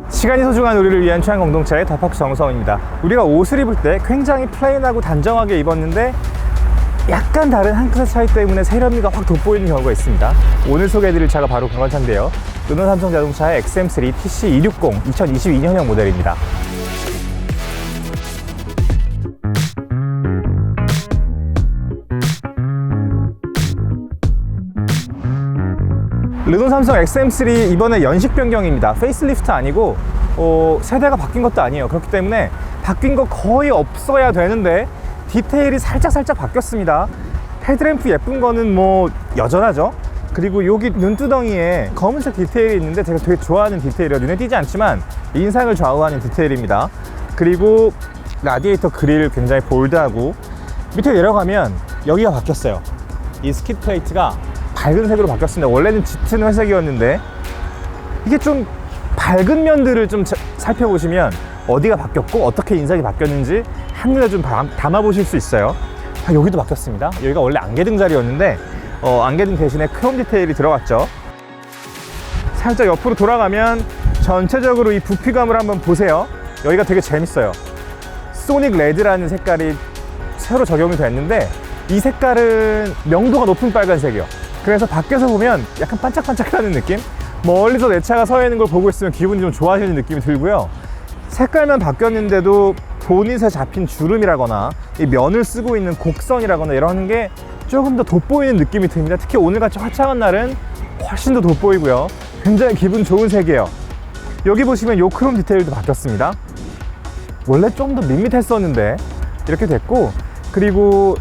시간이 소중한 우리를 위한 취향 공동체의 더팍 정서원입니다. 우리가 옷을 입을 때 굉장히 플레인하고 단정하게 입었는데 약간 다른 한 끗의 차이 때문에 세련미가 확 돋보이는 경우가 있습니다. 오늘 소개해드릴 차가 바로 그런 차인데요. 르노 삼성 자동차의 XM3 TC260 2022년형 모델입니다. 르노 삼성 XM3 이번에 연식 변경입니다. 페이스리프트 아니고 세대가 바뀐 것도 아니에요. 그렇기 때문에 바뀐 거 거의 없어야 되는데 디테일이 살짝 바뀌었습니다. 헤드램프 예쁜 거는 뭐 여전하죠. 그리고 여기 눈두덩이에 검은색 디테일이 있는데 제가 되게 좋아하는 디테일이라 눈에 띄지 않지만 인상을 좌우하는 디테일입니다. 그리고 라디에이터 그릴 굉장히 볼드하고 밑에 내려가면 여기가 바뀌었어요. 이 스킷 플레이트가 밝은 색으로 바뀌었습니다. 원래는 짙은 회색이었는데 이게 좀 밝은 면들을 좀 살펴보시면 어디가 바뀌었고 어떻게 인상이 바뀌었는지 한눈에 좀 담아보실 수 있어요. 여기도 바뀌었습니다. 여기가 원래 안개등 자리였는데 안개등 대신에 크롬 디테일이 들어갔죠. 살짝 옆으로 돌아가면 전체적으로 이 부피감을 한번 보세요. 여기가 되게 재밌어요. 소닉 레드라는 색깔이 새로 적용이 됐는데 이 색깔은 명도가 높은 빨간색이요. 그래서 밖에서 보면 약간 반짝반짝하는 느낌? 멀리서 내 차가 서 있는 걸 보고 있으면 기분이 좀 좋아지는 느낌이 들고요. 색깔만 바뀌었는데도 보닛에 잡힌 주름이라거나 이 면을 쓰고 있는 곡선이라거나 이런 게 조금 더 돋보이는 느낌이 듭니다. 특히 오늘같이 화창한 날은 훨씬 더 돋보이고요. 굉장히 기분 좋은 색이에요. 여기 보시면 요 크롬 디테일도 바뀌었습니다. 원래 좀 더 밋밋했었는데 이렇게 됐고, 그리고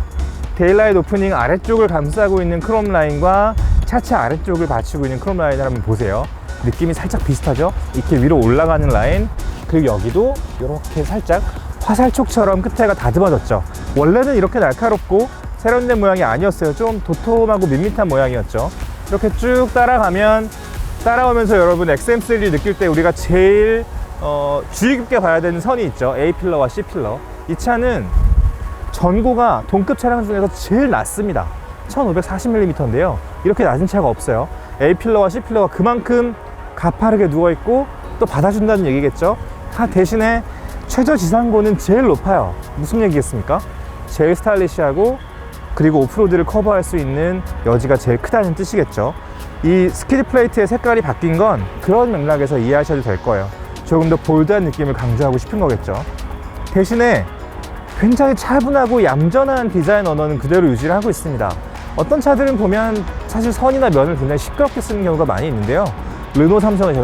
데일라이트 오프닝 아래쪽을 감싸고 있는 크롬 라인과 차체 아래쪽을 받치고 있는 크롬 라인을 한번 보세요. 느낌이 살짝 비슷하죠? 이렇게 위로 올라가는 라인, 그리고 여기도 이렇게 살짝 화살촉처럼 끝에가 다듬어졌죠. 원래는 이렇게 날카롭고 세련된 모양이 아니었어요. 좀 도톰하고 밋밋한 모양이었죠. 이렇게 쭉 따라오면서 여러분 XM3를 느낄 때 우리가 제일 주의 깊게 봐야 되는 선이 있죠. A필러와 C필러. 이 차는 전고가 동급 차량 중에서 제일 낮습니다. 1540mm인데요 이렇게 낮은 차가 없어요. A필러와 C필러가 그만큼 가파르게 누워있고 또 받아준다는 얘기겠죠. 대신에 최저 지상고는 제일 높아요. 무슨 얘기겠습니까? 제일 스타일리시하고 그리고 오프로드를 커버할 수 있는 여지가 제일 크다는 뜻이겠죠. 이 스키드 플레이트의 색깔이 바뀐 건 그런 맥락에서 이해하셔도 될 거예요. 조금 더 볼드한 느낌을 강조하고 싶은 거겠죠. 대신에 굉장히 차분하고 얌전한 디자인 언어는 그대로 유지를 하고 있습니다. 어떤 차들은 보면 사실 선이나 면을 굉장히 시끄럽게 쓰는 경우가 많이 있는데요. 르노 삼성의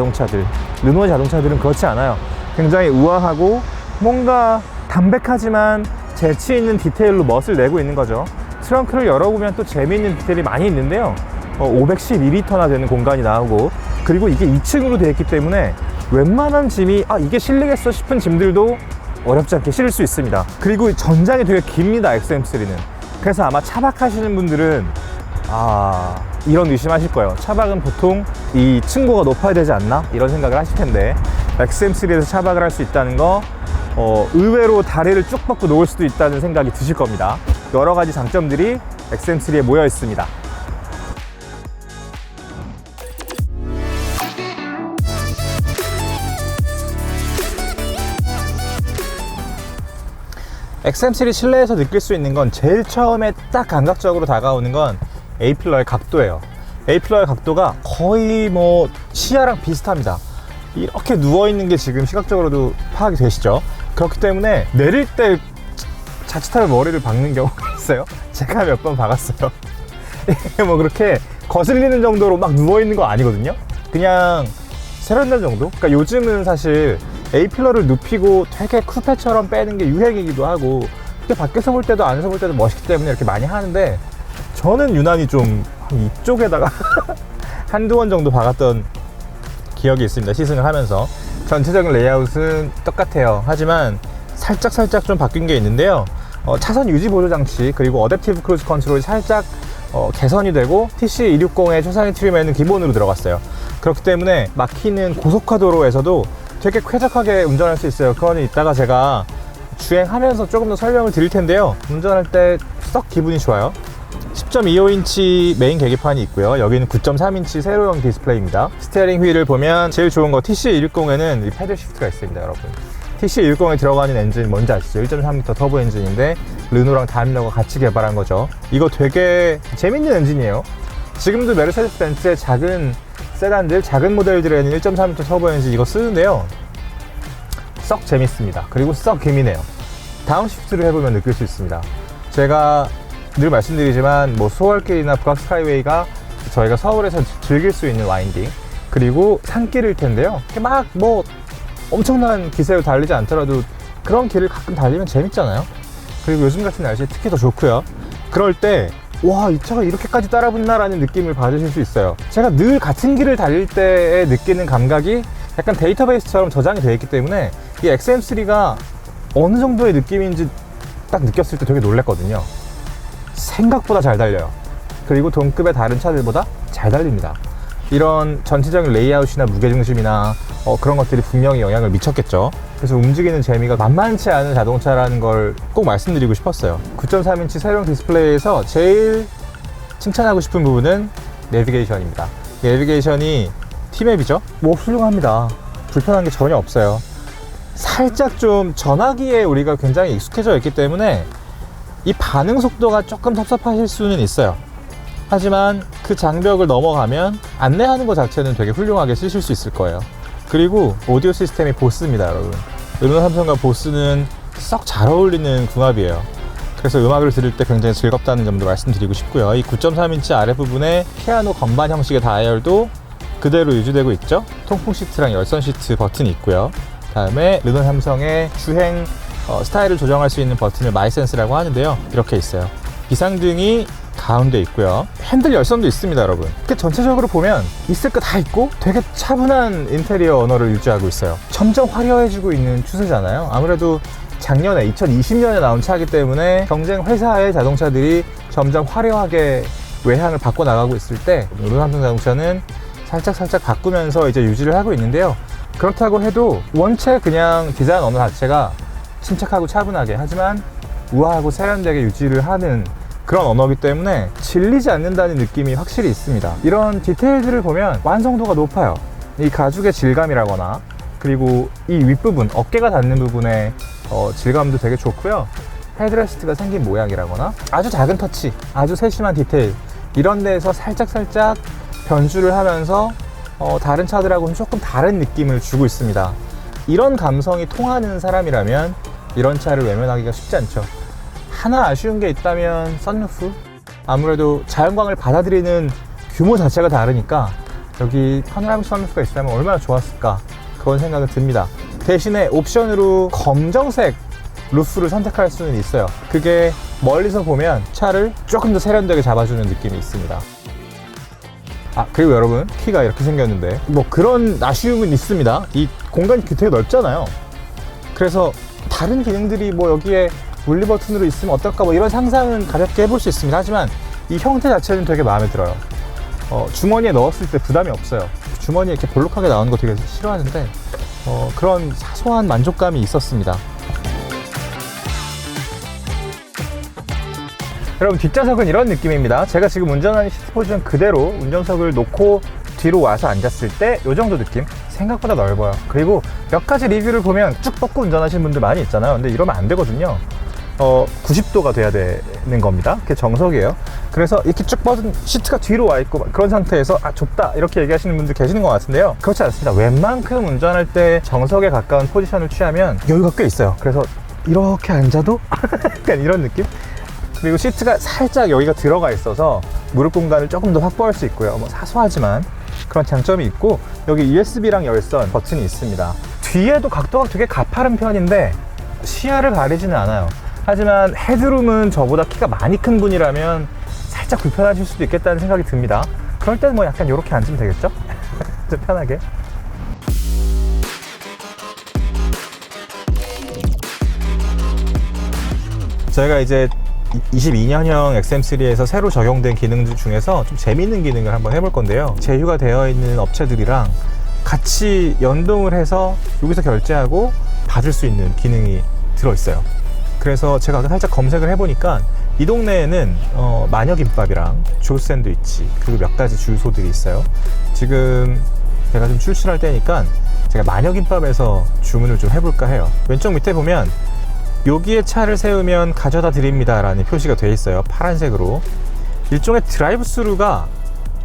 르노의 자동차들은 그렇지 않아요. 굉장히 우아하고 뭔가 담백하지만 재치 있는 디테일로 멋을 내고 있는 거죠. 트렁크를 열어보면 또 재미있는 디테일이 많이 있는데요. 512리터나 되는 공간이 나오고, 그리고 이게 2층으로 되어 있기 때문에 웬만한 짐이 이게 실리겠어 싶은 짐들도 어렵지 않게 실을 수 있습니다. 그리고 전장이 되게 깁니다, XM3는. 그래서 아마 차박하시는 분들은 이런 의심하실 거예요. 차박은 보통 이 층고가 높아야 되지 않나? 이런 생각을 하실 텐데 XM3에서 차박을 할 수 있다는 거 의외로 다리를 쭉 뻗고 놓을 수도 있다는 생각이 드실 겁니다. 여러 가지 장점들이 XM3에 모여 있습니다. XM3 실내에서 느낄 수 있는 건 제일 처음에 딱 감각적으로 다가오는 건 A필러의 각도예요. A필러의 각도가 거의 뭐 시야랑 비슷합니다. 이렇게 누워있는 게 지금 시각적으로도 파악이 되시죠? 그렇기 때문에 내릴 때 자칫하면 머리를 박는 경우가 있어요. 제가 몇 번 박았어요. 뭐 그렇게 거슬리는 정도로 막 누워있는 거 아니거든요. 그냥 세련된 정도? 그러니까 요즘은 사실 A필러를 눕히고 되게 쿠페처럼 빼는 게 유행이기도 하고, 근데 밖에서 볼 때도 안에서 볼 때도 멋있기 때문에 이렇게 많이 하는데, 저는 유난히 좀 이쪽에다가 한두 번 정도 박았던 기억이 있습니다. 시승을 하면서. 전체적인 레이아웃은 똑같아요. 하지만 살짝 좀 바뀐 게 있는데요. 차선 유지 보조 장치, 그리고 어댑티브 크루즈 컨트롤이 살짝 개선이 되고 TC260의 초상위 트림에는 기본으로 들어갔어요. 그렇기 때문에 막히는 고속화 도로에서도 되게 쾌적하게 운전할 수 있어요. 그거는 이따가 제가 주행하면서 조금 더 설명을 드릴 텐데요. 운전할 때 썩 기분이 좋아요. 10.25인치 메인 계기판이 있고요. 여기는 9.3인치 세로형 디스플레이입니다. 스티어링 휠을 보면 제일 좋은 거 TC160에는 이 패들 시프트가 있습니다, 여러분. TC160에 들어가는 엔진 뭔지 아시죠? 1.3L 터보 엔진인데 르노랑 다임러가 같이 개발한 거죠. 이거 되게 재밌는 엔진이에요. 지금도 메르세데스 벤츠의 작은 세단들, 작은 모델들에는 1.3L 터보 엔진 이거 쓰는데요. 썩 재밌습니다. 그리고 썩 기민해요. 다운시프트를 해보면 느낄 수 있습니다. 제가 늘 말씀드리지만 뭐 소월길이나 북악 스카이웨이가 저희가 서울에서 즐길 수 있는 와인딩, 그리고 산길일 텐데요. 막 뭐 엄청난 기세로 달리지 않더라도 그런 길을 가끔 달리면 재밌잖아요. 그리고 요즘 같은 날씨에 특히 더 좋고요. 그럴 때 와, 이 차가 이렇게까지 따라붙나 라는 느낌을 받으실 수 있어요. 제가 늘 같은 길을 달릴 때에 느끼는 감각이 약간 데이터베이스처럼 저장이 되어 있기 때문에 이 XM3가 어느 정도의 느낌인지 딱 느꼈을 때 되게 놀랬거든요. 생각보다 잘 달려요. 그리고 동급의 다른 차들보다 잘 달립니다. 이런 전체적인 레이아웃이나 무게중심이나 그런 것들이 분명히 영향을 미쳤겠죠. 그래서 움직이는 재미가 만만치 않은 자동차라는 걸 꼭 말씀드리고 싶었어요. 9.3인치 세로형 디스플레이에서 제일 칭찬하고 싶은 부분은 내비게이션입니다. 내비게이션이 T맵이죠? 뭐 훌륭합니다. 불편한 게 전혀 없어요. 살짝 좀 전화기에 우리가 굉장히 익숙해져 있기 때문에 이 반응 속도가 조금 섭섭하실 수는 있어요. 하지만 그 장벽을 넘어가면 안내하는 것 자체는 되게 훌륭하게 쓰실 수 있을 거예요. 그리고 오디오 시스템이 보스입니다, 여러분. 르노 삼성과 보스는 썩 잘 어울리는 궁합이에요. 그래서 음악을 들을 때 굉장히 즐겁다는 점도 말씀드리고 싶고요. 이 9.3인치 아랫부분에 피아노 건반 형식의 다이얼도 그대로 유지되고 있죠. 통풍 시트랑 열선 시트 버튼이 있고요. 다음에 르노 삼성의 주행 스타일을 조정할 수 있는 버튼을 마이센스라고 하는데요. 이렇게 있어요. 비상등이 가운데 있고요. 핸들 열선도 있습니다, 여러분. 이렇게 전체적으로 보면 있을 거 다 있고 되게 차분한 인테리어 언어를 유지하고 있어요. 점점 화려해지고 있는 추세잖아요. 아무래도 작년에 2020년에 나온 차이기 때문에 경쟁 회사의 자동차들이 점점 화려하게 외향을 바꿔나가고 있을 때 르노 삼성 자동차는 살짝 바꾸면서 이제 유지를 하고 있는데요. 그렇다고 해도 원체 그냥 디자인 언어 자체가 침착하고 차분하게, 하지만 우아하고 세련되게 유지를 하는 그런 언어이기 때문에 질리지 않는다는 느낌이 확실히 있습니다. 이런 디테일들을 보면 완성도가 높아요. 이 가죽의 질감이라거나, 그리고 이 윗부분, 어깨가 닿는 부분의 질감도 되게 좋고요. 헤드레스트가 생긴 모양이라거나 아주 작은 터치, 아주 세심한 디테일, 이런 데에서 살짝 변주를 하면서 다른 차들하고는 조금 다른 느낌을 주고 있습니다. 이런 감성이 통하는 사람이라면 이런 차를 외면하기가 쉽지 않죠. 하나 아쉬운 게 있다면 선루프? 아무래도 자연광을 받아들이는 규모 자체가 다르니까 여기 파노라믹 선루프가 있다면 얼마나 좋았을까, 그런 생각이 듭니다. 대신에 옵션으로 검정색 루프를 선택할 수는 있어요. 그게 멀리서 보면 차를 조금 더 세련되게 잡아주는 느낌이 있습니다. 그리고 여러분, 키가 이렇게 생겼는데 뭐 그런 아쉬움은 있습니다. 이 공간이 되게 넓잖아요. 그래서 다른 기능들이 뭐 여기에 물리 버튼으로 있으면 어떨까, 뭐 이런 상상은 가볍게 해볼 수 있습니다. 하지만 이 형태 자체는 되게 마음에 들어요. 주머니에 넣었을 때 부담이 없어요. 주머니에 이렇게 볼록하게 나오는 거 되게 싫어하는데 그런 사소한 만족감이 있었습니다. 여러분, 뒷좌석은 이런 느낌입니다. 제가 지금 운전하는 시트 포지션 그대로 운전석을 놓고 뒤로 와서 앉았을 때 이 정도 느낌? 생각보다 넓어요. 그리고 몇 가지 리뷰를 보면 쭉 뻗고 운전하시는 분들 많이 있잖아요. 근데 이러면 안 되거든요. 90도가 돼야 되는 겁니다. 그게 정석이에요. 그래서 이렇게 쭉 뻗은 시트가 뒤로 와 있고 그런 상태에서 좁다 이렇게 얘기하시는 분들 계시는 것 같은데요. 그렇지 않습니다. 웬만큼 운전할 때 정석에 가까운 포지션을 취하면 여유가 꽤 있어요. 그래서 이렇게 앉아도 약간 이런 느낌? 그리고 시트가 살짝 여기가 들어가 있어서 무릎 공간을 조금 더 확보할 수 있고요. 뭐 사소하지만 그런 장점이 있고, 여기 USB랑 열선 버튼이 있습니다. 뒤에도 각도가 되게 가파른 편인데 시야를 가리지는 않아요. 하지만 헤드룸은 저보다 키가 많이 큰 분이라면 살짝 불편하실 수도 있겠다는 생각이 듭니다. 그럴 때는 뭐 약간 이렇게 앉으면 되겠죠? 좀 편하게. 저희가 이제 22년형 XM3에서 새로 적용된 기능들 중에서 좀 재미있는 기능을 한번 해볼 건데요. 제휴가 되어 있는 업체들이랑 같이 연동을 해서 여기서 결제하고 받을 수 있는 기능이 들어있어요. 그래서 제가 살짝 검색을 해보니까 이 동네에는 마녀김밥이랑 조 샌드위치 그리고 몇 가지 주유소들이 있어요. 지금 제가 좀 출출할 때니까 제가 마녀김밥에서 주문을 좀 해볼까 해요. 왼쪽 밑에 보면 여기에 차를 세우면 가져다 드립니다 라는 표시가 되어 있어요. 파란색으로. 일종의 드라이브스루가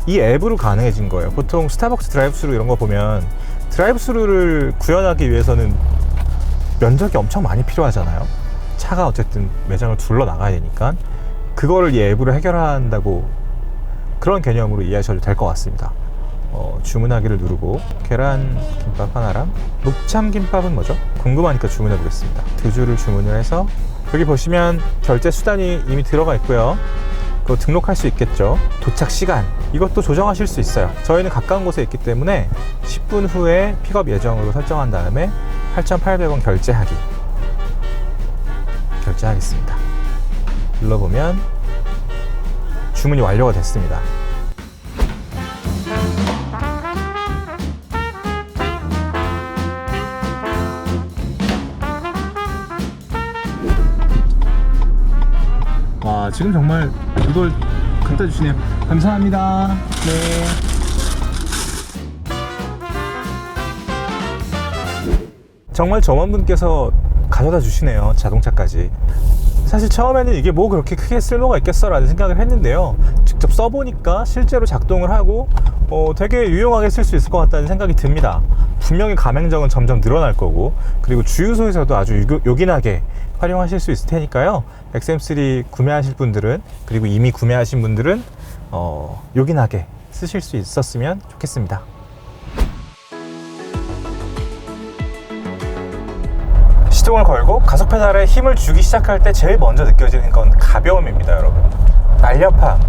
이 앱으로 가능해진 거예요. 보통 스타벅스 드라이브스루 이런 거 보면 드라이브스루를 구현하기 위해서는 면적이 엄청 많이 필요하잖아요. 차가 어쨌든 매장을 둘러 나가야 되니까 그거를 이 앱으로 해결한다고 그런 개념으로 이해하셔도 될 것 같습니다. 주문하기를 누르고 계란 김밥 하나랑 녹참 김밥은 뭐죠? 궁금하니까 주문해 보겠습니다. 2주를 주문을 해서 여기 보시면 결제 수단이 이미 들어가 있고요. 그거 등록할 수 있겠죠. 도착 시간 이것도 조정하실 수 있어요. 저희는 가까운 곳에 있기 때문에 10분 후에 픽업 예정으로 설정한 다음에 8,800원 결제하겠습니다. 눌러보면 주문이 완료가 됐습니다. 와, 지금 정말 이걸 갖다 주시네요. 감사합니다. 네. 정말 점원분께서 가져다 주시네요. 자동차까지. 사실 처음에는 이게 뭐 그렇게 크게 쓸모가 있겠어 라는 생각을 했는데요, 직접 써보니까 실제로 작동을 하고 되게 유용하게 쓸 수 있을 것 같다는 생각이 듭니다. 분명히 가맹점은 점점 늘어날 거고, 그리고 주유소에서도 아주 요긴하게 활용하실 수 있을 테니까요. XM3 구매하실 분들은, 그리고 이미 구매하신 분들은 요긴하게 쓰실 수 있었으면 좋겠습니다. 시동을 걸고 가속 페달에 힘을 주기 시작할 때 제일 먼저 느껴지는 건 가벼움입니다, 여러분. 날렵함.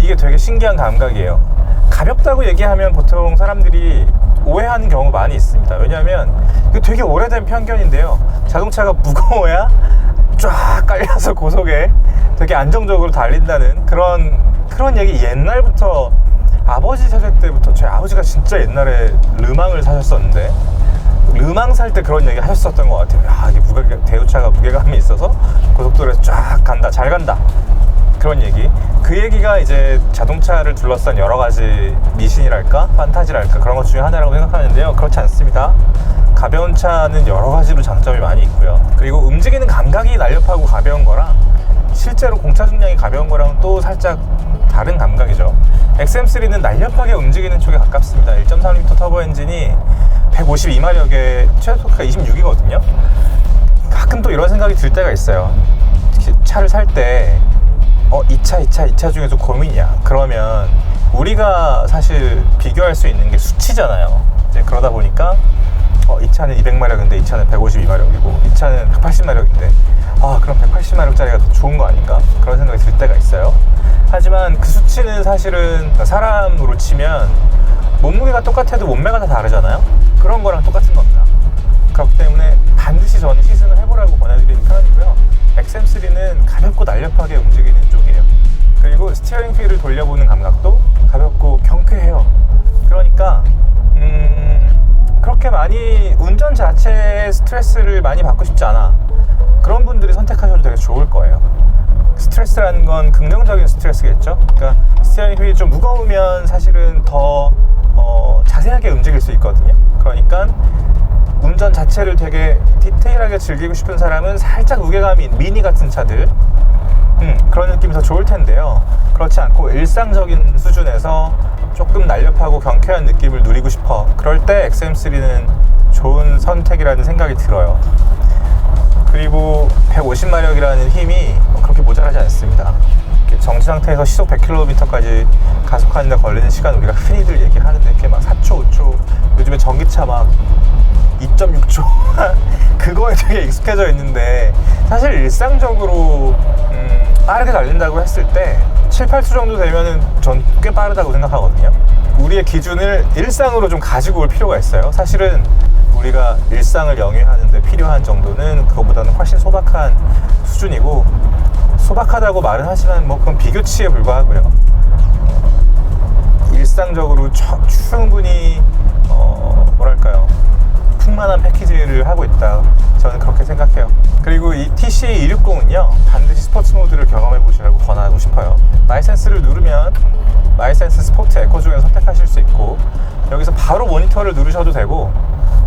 이게 되게 신기한 감각이에요. 가볍다고 얘기하면 보통 사람들이 오해하는 경우가 많이 있습니다. 왜냐하면 이게 되게 오래된 편견인데요, 자동차가 무거워야 쫙 깔려서 고속에 되게 안정적으로 달린다는 그런 얘기 옛날부터, 아버지 세대 때부터, 제 아버지가 진짜 옛날에 르망을 사셨었는데 르망 살 때 그런 얘기 하셨었던 것 같아요. 야, 이게 대우차가 무게감이 있어서 고속도로에서 쫙 간다, 잘 간다, 그런 얘기. 그 얘기가 이제 자동차를 둘러싼 여러 가지 미신이랄까, 판타지랄까, 그런 것 중에 하나라고 생각하는데요, 그렇지 않습니다. 가벼운 차는 여러 가지로 장점이 많이 있고요. 그리고 움직이는 감각이 날렵하고 가벼운 거랑 실제로 공차 중량이 가벼운 거랑은 또 살짝 다른 감각이죠. XM3는 날렵하게 움직이는 쪽에 가깝습니다. 1.3L 터보 엔진이 152마력에 최대 토크가 26이거든요. 가끔 또 이런 생각이 들 때가 있어요. 차를 살 때 이 차 중에서 고민이야. 그러면 우리가 사실 비교할 수 있는 게 수치잖아요. 이제 그러다 보니까 이 차는 200마력인데 이 차는 152마력이고 이 차는 180마력인데 그럼 180마력짜리가 더 좋은 거 아닌가? 그런 생각이 들 때가 있어요. 하지만 그 수치는 사실은 사람으로 치면 몸무게가 똑같아도 몸매가 다 다르잖아요. 그런 거랑 똑같은 겁니다. 그렇기 때문에 반드시 저는 시승을 해보라고 권해드리는 편이고요. XM3는 가볍고 날렵하게 움직이는 쪽이에요. 그리고 스티어링 휠을 돌려보는 감각도 가볍고 경쾌해요. 그러니까 그렇게 많이 운전 자체에 스트레스를 많이 받고 싶지 않아, 그런 분들이 선택하셔도 되게 좋을 거예요. 스트레스라는 건 긍정적인 스트레스겠죠. 그러니까 스티어링 휠이 좀 무거우면 사실은 더 자세하게 움직일 수 있거든요. 그러니까 운전 자체를 되게 디테일하게 즐기고 싶은 사람은 살짝 무게감이 미니 같은 차들, 그런 느낌이 더 좋을 텐데요. 그렇지 않고 일상적인 수준에서 조금 날렵하고 경쾌한 느낌을 누리고 싶어, 그럴 때 XM3는 좋은 선택이라는 생각이 들어요. 그리고 150마력이라는 힘이 그렇게 모자라지 않습니다. 정지 상태에서 시속 100km까지 가속하는 데 걸리는 시간 우리가 흔히들 얘기하는데 이렇게 막 4초, 5초, 요즘에 전기차 막 2.6초 그거에 되게 익숙해져 있는데, 사실 일상적으로 빠르게 달린다고 했을 때 7, 8초 정도 되면은 전 꽤 빠르다고 생각하거든요. 우리의 기준을 일상으로 좀 가지고 올 필요가 있어요. 사실은 우리가 일상을 영위하는데 필요한 정도는 그거보다는 훨씬 소박한 수준이고, 소박하다고 말은 하지만 뭐 그건 비교치에 불과하고요. 일상적으로 충분히 뭐랄까요, 풍만한 패키지를 하고 있다, 저는 그렇게 생각합니다. 생각해요. 그리고 이 TC260은요 반드시 스포츠 모드를 경험해 보시라고 권하고 싶어요. 마이센스를 누르면 마이센스 스포츠 에코 중에 선택하실 수 있고, 여기서 바로 모니터를 누르셔도 되고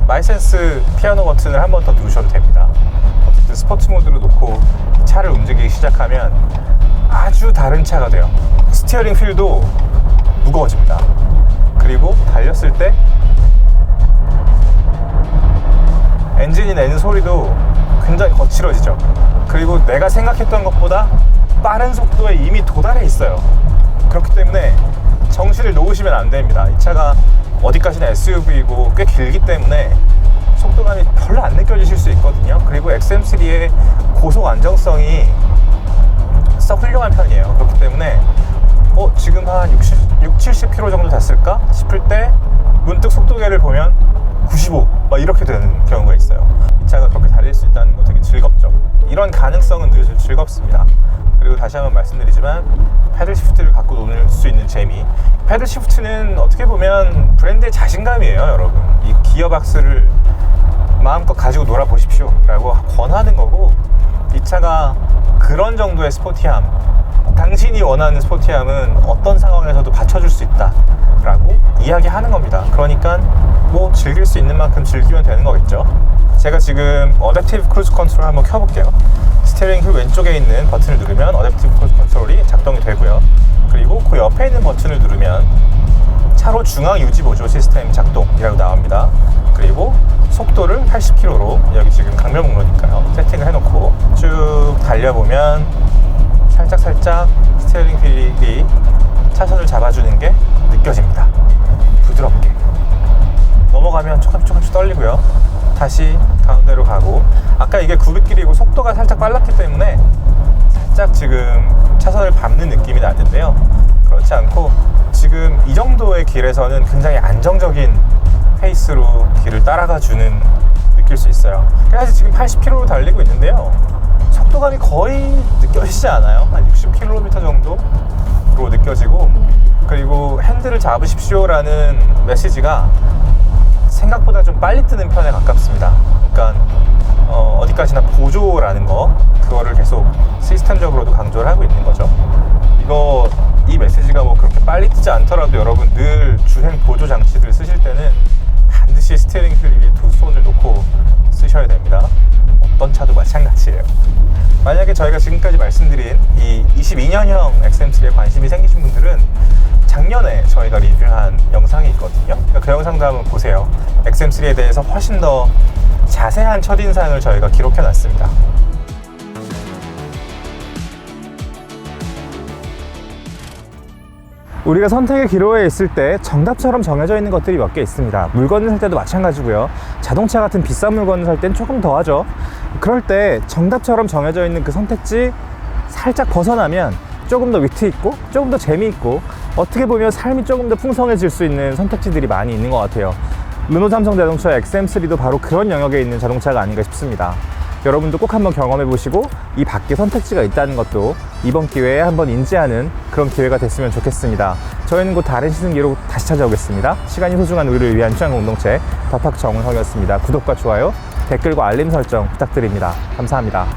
마이센스 피아노 버튼을 한 번 더 누르셔도 됩니다. 어쨌든 스포츠 모드로 놓고 차를 움직이기 시작하면 아주 다른 차가 돼요. 스티어링 휠도 무거워집니다. 그리고 달렸을 때 엔진이 내는 소리도 굉장히 거칠어지죠. 그리고 내가 생각했던 것보다 빠른 속도에 이미 도달해 있어요. 그렇기 때문에 정신을 놓으시면 안 됩니다. 이 차가 어디까지나 SUV이고 꽤 길기 때문에 속도감이 별로 안 느껴지실 수 있거든요. 그리고 XM3의 고속 안정성이 썩 훌륭한 편이에요. 그렇기 때문에 지금 한 70km 정도 됐을까 싶을 때 문득 속도계를 보면 95 막 이렇게 되는 경우가 있어요. 이 차가 그렇게 달릴 수 있다는 거 되게 즐겁죠. 이런 가능성은 늘 즐겁습니다. 그리고 다시 한번 말씀드리지만 패들 시프트를 갖고 노는 수 있는 재미, 패들 시프트는 어떻게 보면 브랜드의 자신감이에요. 여러분, 이 기어박스를 마음껏 가지고 놀아보십시오 라고 권하는 거고, 이 차가 그런 정도의 스포티함, 당신이 원하는 스포티함은 어떤 상황에서도 받쳐줄 수 있다 라고 이야기하는 겁니다. 그러니까 뭐 즐길 수 있는 만큼 즐기면 되는 거겠죠. 제가 지금 어댑티브 크루즈 컨트롤 한번 켜볼게요. 스티어링 휠 왼쪽에 있는 버튼을 누르면 어댑티브 크루즈 컨트롤이 작동이 되고요. 그리고 그 옆에 있는 버튼을 누르면 차로 중앙 유지 보조 시스템 작동이라고 나옵니다. 그리고 속도를 80km로, 여기 지금 강렬 목로니까요, 세팅을 해놓고 쭉 달려보면 살짝 스티어링 휠이 차선을 잡아주는 게 느껴집니다. 부드럽게 넘어가면 조금씩 떨리고요. 다시 가운데로 가고, 아까 이게 굽이길이고 속도가 살짝 빨랐기 때문에 살짝 지금 차선을 밟는 느낌이 나는데요, 그렇지 않고 지금 이 정도의 길에서는 굉장히 안정적인 페이스로 길을 따라가 주는 느낄 수 있어요. 그래서 지금 80km로 달리고 있는데요, 속도감이 거의 느껴지지 않아요. 한 60km 정도로 느껴지고, 그리고 핸들을 잡으십시오 라는 메시지가 생각보다 좀 빨리 뜨는 편에 가깝습니다. 그러니까 어디까지나 보조라는 거, 그거를 계속 시스템적으로도 강조를 하고 있는 거죠. 이 메시지가 뭐 그렇게 빨리 뜨지 않더라도 여러분 늘 주행 보조 장치들 쓰실 때는 반드시 스티어링 휠 위에 두 손을 놓고 쓰셔야 됩니다. 어떤 차도 마찬가지예요. 만약에 저희가 지금까지 말씀드린 이 22년형 XM3에 관심이 생기신 분들은 작년에 저희가 리뷰한 영상이 있거든요. 그러니까 그 영상도 한번 보세요. XM3에 대해서 훨씬 더 자세한 첫인상을 저희가 기록해 놨습니다. 우리가 선택의 기로에 있을 때 정답처럼 정해져 있는 것들이 몇 개 있습니다. 물건을 살 때도 마찬가지고요. 자동차 같은 비싼 물건을 살 땐 조금 더 하죠. 그럴 때 정답처럼 정해져 있는 그 선택지 살짝 벗어나면 조금 더 위트 있고 조금 더 재미있고, 어떻게 보면 삶이 조금 더 풍성해질 수 있는 선택지들이 많이 있는 것 같아요. 르노 삼성 자동차 XM3도 바로 그런 영역에 있는 자동차가 아닌가 싶습니다. 여러분도 꼭 한번 경험해 보시고 이 밖에 선택지가 있다는 것도 이번 기회에 한번 인지하는 그런 기회가 됐으면 좋겠습니다. 저희는 곧 다른 시승기로 다시 찾아오겠습니다. 시간이 소중한 우리를 위한 취향 공동체 더팍 정은성이었습니다. 구독과 좋아요, 댓글과 알림 설정 부탁드립니다. 감사합니다.